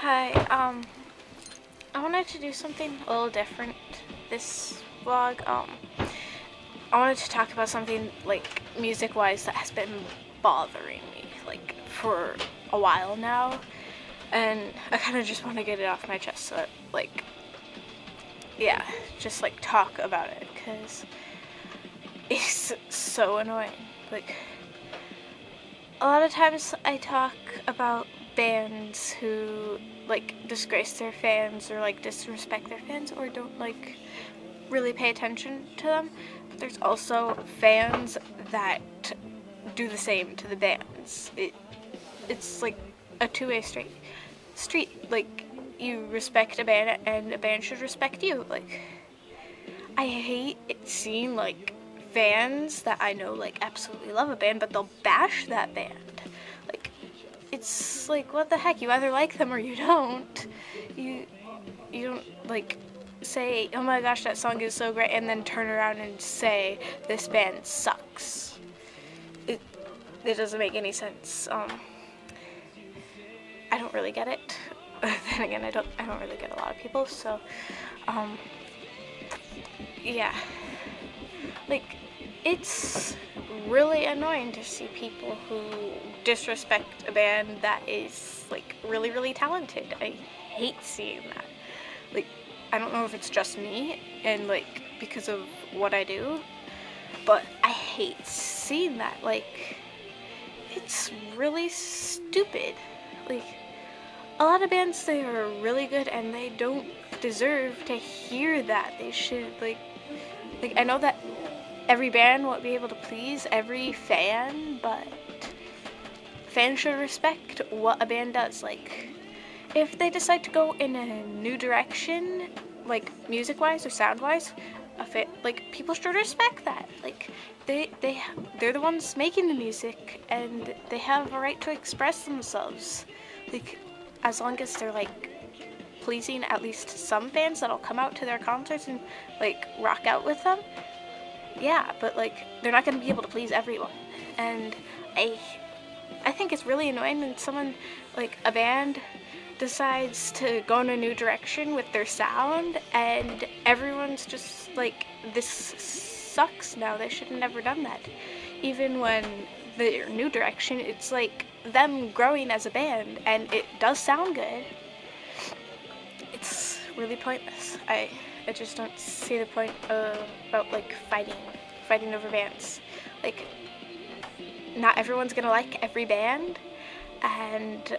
Hi, I wanted to do something a little different this vlog. I wanted to talk about something, like, music-wise that has been bothering me, like, for a while now. And I kind of just want to get it off my chest so that, like, yeah, just, like, talk about it, because it's so annoying. Like, a lot of times I talk about bands who, like, disgrace their fans or, like, disrespect their fans or don't, like, really pay attention to them. But there's also fans that do the same to the bands. It's like a two-way street. Like, you respect a band and a band should respect you. Like, I hate seeing, like, fans that I know, like, absolutely love a band, but they'll bash that band. Like, it's like, what the heck? You either like them or you don't. You don't, like, say, oh my gosh, that song is so great, and then turn around and say, this band sucks. It doesn't make any sense. I don't really get it. Then again, I don't really get a lot of people, so, yeah. Like, it's really annoying to see people who disrespect a band that is, like, really, really talented. I hate seeing that. Like, I don't know if it's just me and, like, because of what I do, but I hate seeing that. Like, it's really stupid. Like, a lot of bands, they are really good and they don't deserve to hear that. They should, like, I know that every band won't be able to please every fan, but fans should respect what a band does. Like, if they decide to go in a new direction, like, music-wise or sound-wise, like, people should respect that. Like, they're the ones making the music, and they have a right to express themselves. Like, as long as they're, like, pleasing at least some fans that'll come out to their concerts and, like, rock out with them. Yeah, but, like, they're not going to be able to please everyone. And I think it's really annoying when someone, like, a band decides to go in a new direction with their sound and everyone's just like, this sucks now, they should have never done that. Even when their new direction, it's like them growing as a band and it does sound good. It's really pointless. I just don't see the point about, like, fighting over bands. Like, not everyone's gonna like every band, and,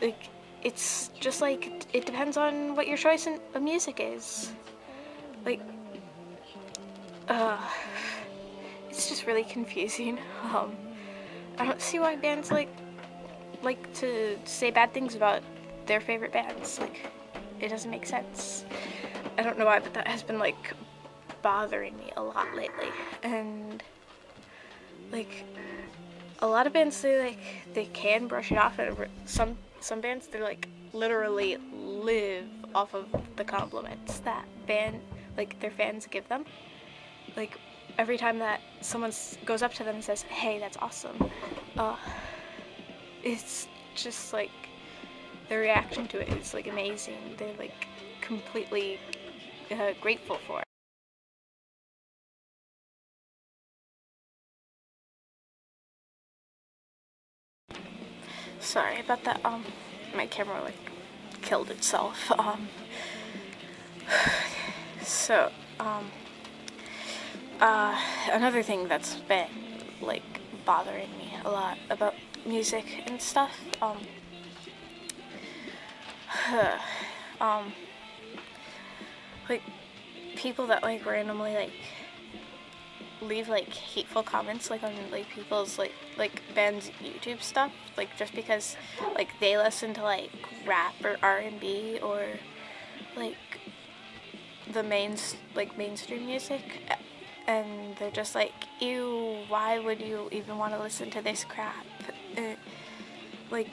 like, it's just, like, it depends on what your choice of music is. Like, it's just really confusing. I don't see why bands like to say bad things about their favorite bands. Like, it doesn't make sense. I don't know why, but that has been, like, bothering me a lot lately. And, like, a lot of bands, they can brush it off, and some bands, they're, like, literally live off of the compliments that like, their fans give them. Like, every time that someone goes up to them and says, hey, that's awesome, it's just, like, their reaction to it is, like, amazing. They're, like, completely grateful for it. Sorry about that. My camera, like, killed itself. So, another thing that's been, like, bothering me a lot about music and stuff, like, people that, like, randomly, like, leave, like, hateful comments, like, on, like, people's, like bands' YouTube stuff, like, just because, like, they listen to, like, rap or R&B or, like, the mainstream music, and they're just like, ew, why would you even want to listen to this crap? Like,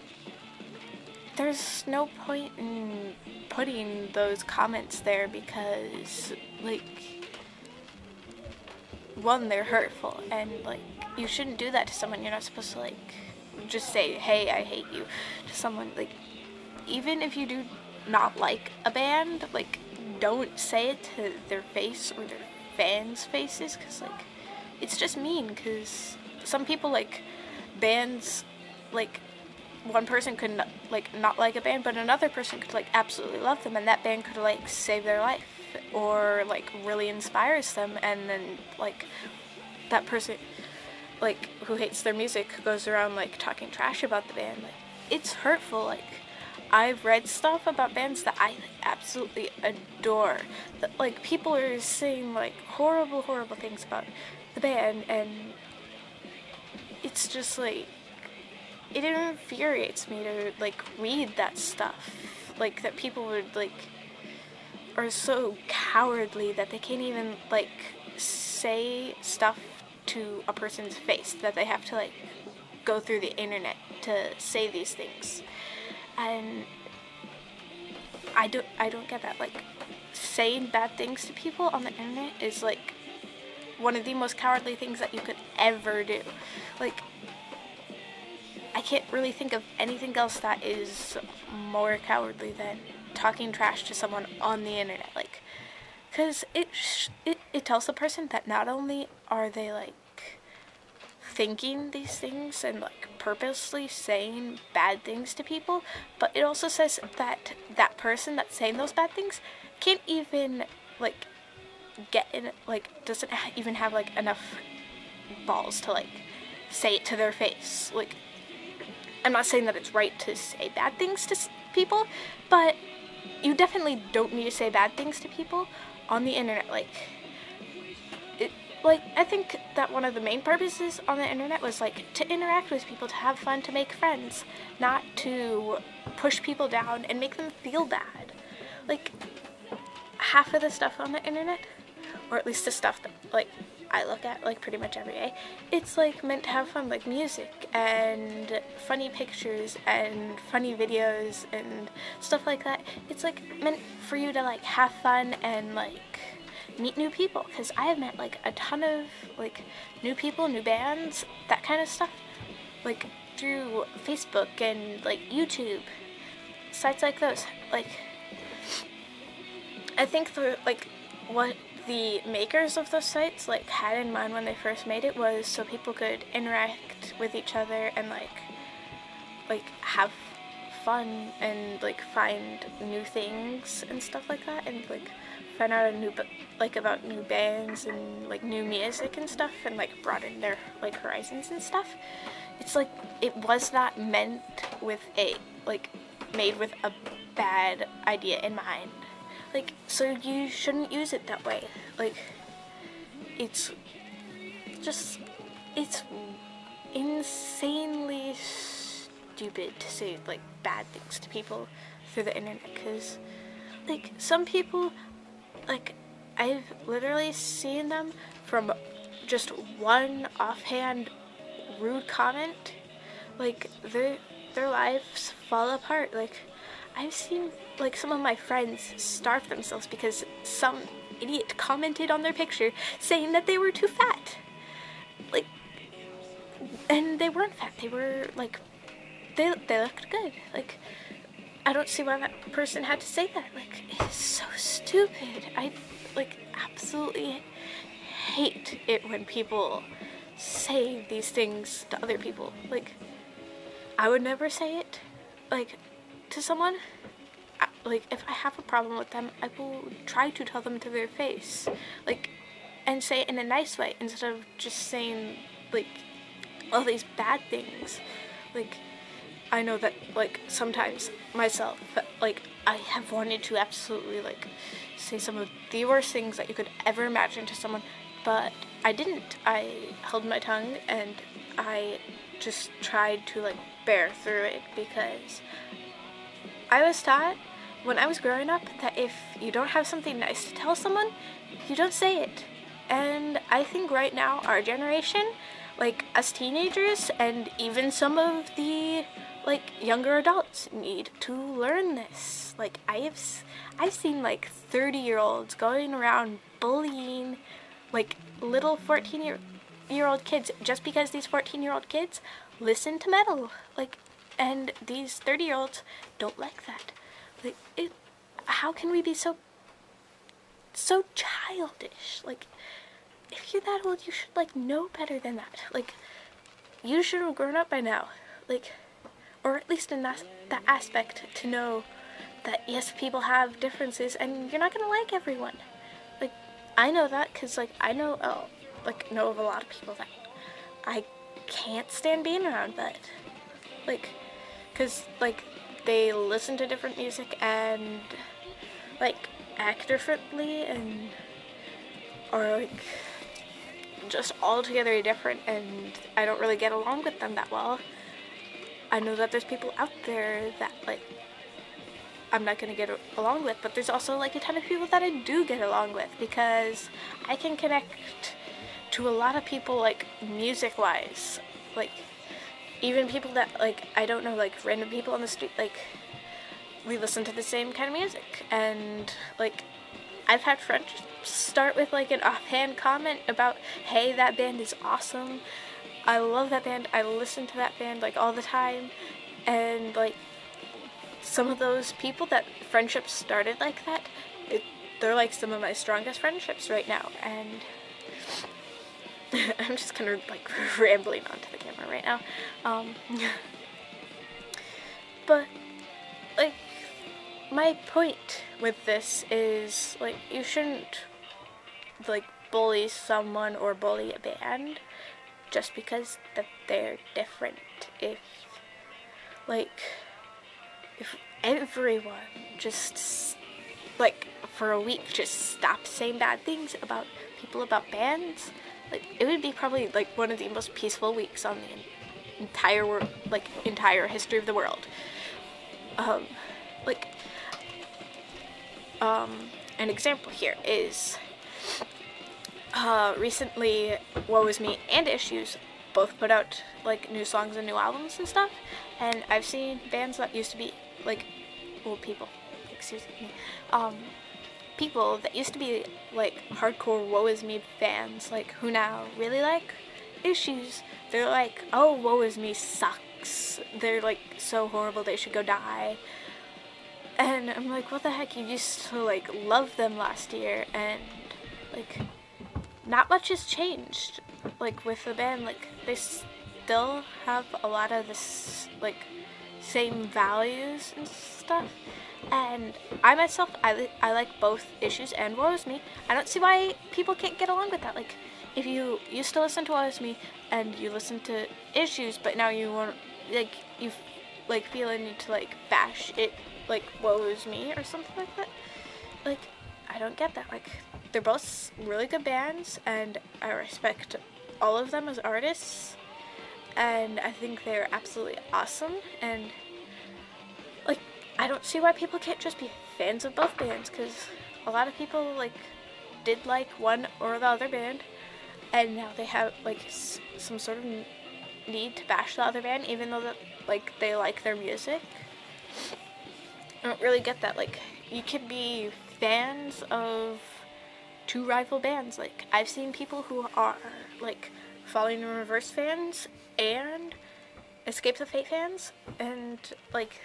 there's no point in putting those comments there because, like, one, they're hurtful, and, like, you shouldn't do that to someone. You're not supposed to, like, just say, hey, I hate you to someone. Like, even if you do not like a band, like, don't say it to their face or their fans' faces, because, like, it's just mean, because some people, like, bands, like, one person could not like a band, but another person could, like, absolutely love them, and that band could, like, save their life, or, like, really inspires them, and then, like, that person, like, who hates their music goes around, like, talking trash about the band. Like, it's hurtful. Like, I've read stuff about bands that I absolutely adore, that, like, people are saying, like, horrible things about the band, and it's just, like, it infuriates me to, like, read that stuff, like, that people would, like, are so cowardly that they can't even, like, say stuff to a person's face, that they have to, like, go through the internet to say these things. And I don't get that. Like, saying bad things to people on the internet is, like, one of the most cowardly things that you could ever do. Like, I can't really think of anything else that is more cowardly than talking trash to someone on the internet. Like, because it tells the person that not only are they, like, thinking these things and, like, purposely saying bad things to people, but it also says that that person that's saying those bad things can't even, like, doesn't even have, like, enough balls to, like, say it to their face. Like, I'm not saying that it's right to say bad things to people, but you definitely don't need to say bad things to people on the internet. Like, I think that one of the main purposes on the internet was, like, to interact with people, to have fun, to make friends, not to push people down and make them feel bad. Like, half of the stuff on the internet, or at least the stuff that, like, I look at, like, pretty much every day, it's, like, meant to have fun, like, music and funny pictures and funny videos and stuff like that. It's, like, meant for you to, like, have fun and, like, meet new people, because I have met, like, a ton of, like, new people, new bands, that kind of stuff, like, through Facebook and, like, YouTube, sites like those. Like, I think what the makers of those sites, like, had in mind when they first made it was so people could interact with each other and, like have fun and, like, find new things and stuff like that, and, like, find out about new bands and, like, new music and stuff, and, like, broaden their, like, horizons and stuff. It's, like, it was not meant with made with a bad idea in mind. Like, so you shouldn't use it that way. Like, it's insanely stupid to say, like, bad things to people through the internet, because, like, some people, like, I've literally seen them from just one offhand rude comment, like, their lives fall apart. Like, I've seen, like, some of my friends starve themselves because some idiot commented on their picture saying that they were too fat. Like, and they weren't fat. They were, like, they looked good. Like, I don't see why that person had to say that. Like, it's so stupid. I, like, absolutely hate it when people say these things to other people. Like, I would never say it, like, to someone. Like, if I have a problem with them, I will try to tell them to their face, like, and say it in a nice way, instead of just saying, like, all these bad things. Like, I know that, like, sometimes myself, like, I have wanted to absolutely, like, say some of the worst things that you could ever imagine to someone, but I didn't. I held my tongue, and I just tried to, like, bear through it, because I was taught when I was growing up that if you don't have something nice to tell someone, you don't say it. And I think right now, our generation, like, us teenagers, and even some of the, like, younger adults need to learn this. Like, I've seen, like, 30-year-olds going around bullying, like, little 14-year-old kids just because these 14-year-old kids listen to metal. Like, And these 30-year-olds don't like that. Like, how can we be so childish? Like, if you're that old, you should, like, know better than that. Like, you should have grown up by now. Like, or at least in that aspect, to know that, yes, people have differences, and you're not gonna like everyone. Like, I know that, because, like, I know of a lot of people that I can't stand being around, but, like, because, like, they listen to different music and, like, act differently and are, like, just altogether different, and I don't really get along with them that well. I know that there's people out there that, like, I'm not gonna get along with, but there's also, like, a ton of people that I do get along with, because I can connect to a lot of people, like, music-wise. Like, even people that, like, I don't know, like, random people on the street, like, we listen to the same kind of music, and, like, I've had friends start with, like, an offhand comment about, hey, that band is awesome, I love that band, I listen to that band, like, all the time, and, like, some of those people that friendships started like that, they're, like, some of my strongest friendships right now, and I'm just kind of, like, rambling onto the camera right now, but, like, my point with this is, like, you shouldn't, like, bully someone or bully a band just because that they're different. If everyone just, like, for a week just stopped saying bad things about people, about bands, like, it would be probably, like, one of the most peaceful weeks on the entire world, like, entire history of the world. An example here is, recently, Woe Is Me and Issues both put out, like, new songs and new albums and stuff, and I've seen bands that used to be, like, people that used to be, like, hardcore Woe Is Me fans, like, who now really like Issues. They're like, oh, Woe Is Me sucks, they're, like, so horrible, they should go die. And I'm like, what the heck, you used to, like, love them last year, and, like, not much has changed, like, with the band. Like, they still have a lot of this, like, same values and stuff, and I myself, I like both Issues and Woe Is Me. I don't see why people can't get along with that. Like, if you used to listen to Woe Is Me, and you listen to Issues, but now you want, like, you, like, feel a need to, like, bash it, like, Woe Is Me or something like that. Like, I don't get that. Like, they're both really good bands, and I respect all of them as artists, and I think they're absolutely awesome, and, like, I don't see why people can't just be fans of both bands, because a lot of people, like, did like one or the other band, and now they have, like, some sort of need to bash the other band, even though that, like, they like their music. I don't really get that. Like, you can be fans of two rival bands. Like, I've seen people who are, like, Falling in Reverse fans and Escape the Fate fans, and, like,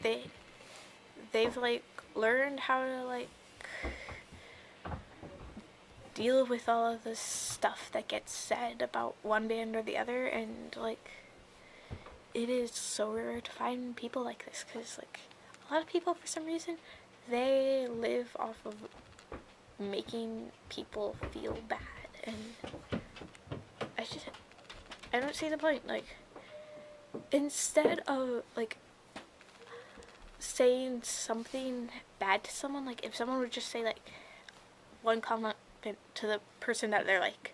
they've, like, learned how to, like, deal with all of this stuff that gets said about one band or the other, and, like, it is so rare to find people like this, because, like, a lot of people, for some reason, they live off of making people feel bad, and I don't see the point. Like, instead of, like, saying something bad to someone, like, if someone would just say, like, one comment to the person that they're, like,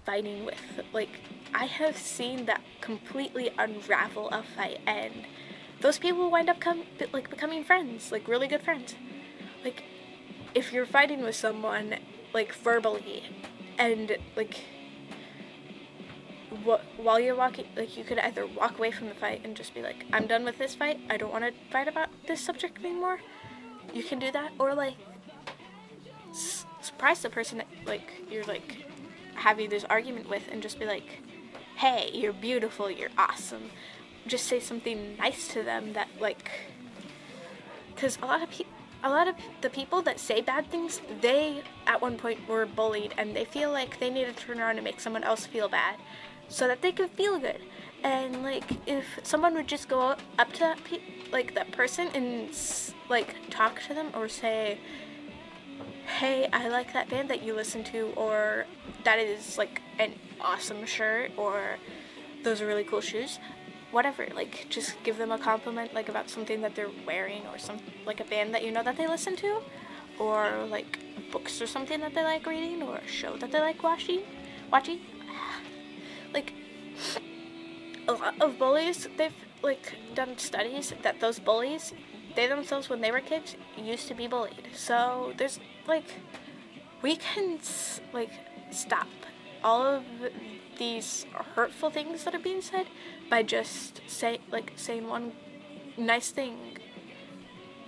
fighting with, like, I have seen that completely unravel a fight, and those people wind up becoming friends, like, really good friends. Like, if you're fighting with someone, like, verbally, and, like, while you're walking, like, you could either walk away from the fight and just be like, I'm done with this fight, I don't want to fight about this subject anymore. You can do that, or, like, surprise the person that, like, you're, like, having this argument with, and just be like, hey, you're beautiful, you're awesome. Just say something nice to them that, like, because a lot of the people that say bad things, they at one point were bullied, and they feel like they need to turn around and make someone else feel bad so that they can feel good. And like, if someone would just go up to that person and like talk to them, or say, hey, I like that band that you listen to, or that is like an awesome shirt, or those are really cool shoes, whatever, like just give them a compliment, like about something that they're wearing, or some like a band that you know that they listen to, or like books or something that they like reading, or a show that they like watching. Like, a lot of bullies, they've like done studies that those bullies, they themselves when they were kids used to be bullied. So there's like, we can like stop all of these hurtful things that are being said by just saying one nice thing.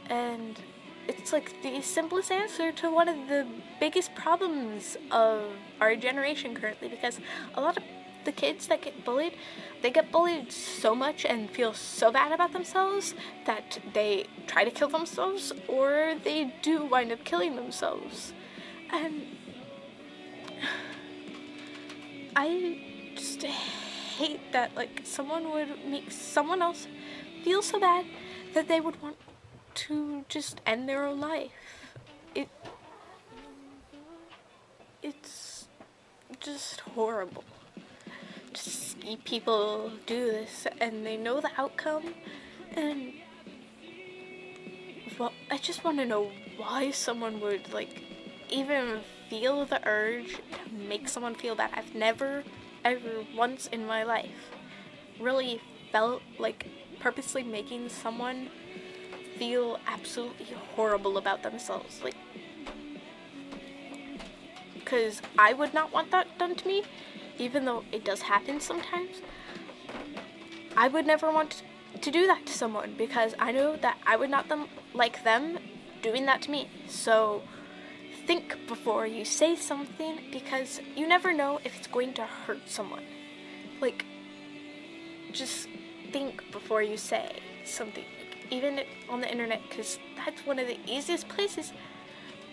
And it's like the simplest answer to one of the biggest problems of our generation currently, because a lot of the kids that get bullied, they get bullied so much and feel so bad about themselves that they try to kill themselves, or they do wind up killing themselves. And I just hate that, like, someone would make someone else feel so bad that they would want to just end their own life. It's just horrible to see people do this, and they know the outcome, and well, I just want to know why someone would like even feel the urge to make someone feel bad. I've never ever once in my life really felt like purposely making someone feel absolutely horrible about themselves, like, because I would not want that done to me, even though it does happen sometimes. I would never want to do that to someone, because I know that I would not like them doing that to me. So think before you say something, because you never know if it's going to hurt someone. Like, just think before you say something, like, even on the internet, because that's one of the easiest places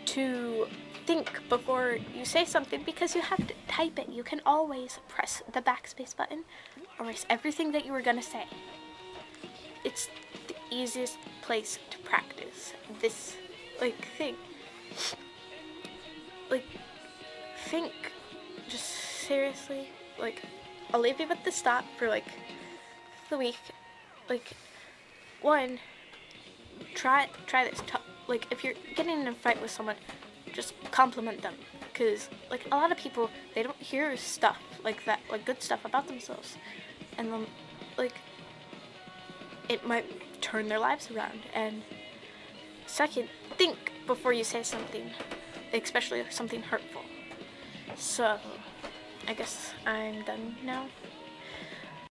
to think before you say something, because you have to type it. You can always press the backspace button, erase everything that you were gonna say. It's the easiest place to practice this, like, thing. Like, think, just seriously, like, I'll leave you with this thought for, like, the week. Like, one, try this. Like, if you're getting in a fight with someone, just compliment them, because, like, a lot of people, they don't hear stuff like that, like good stuff about themselves, and then, like, it might turn their lives around. And second, think before you say something, especially something hurtful. So I guess I'm done now.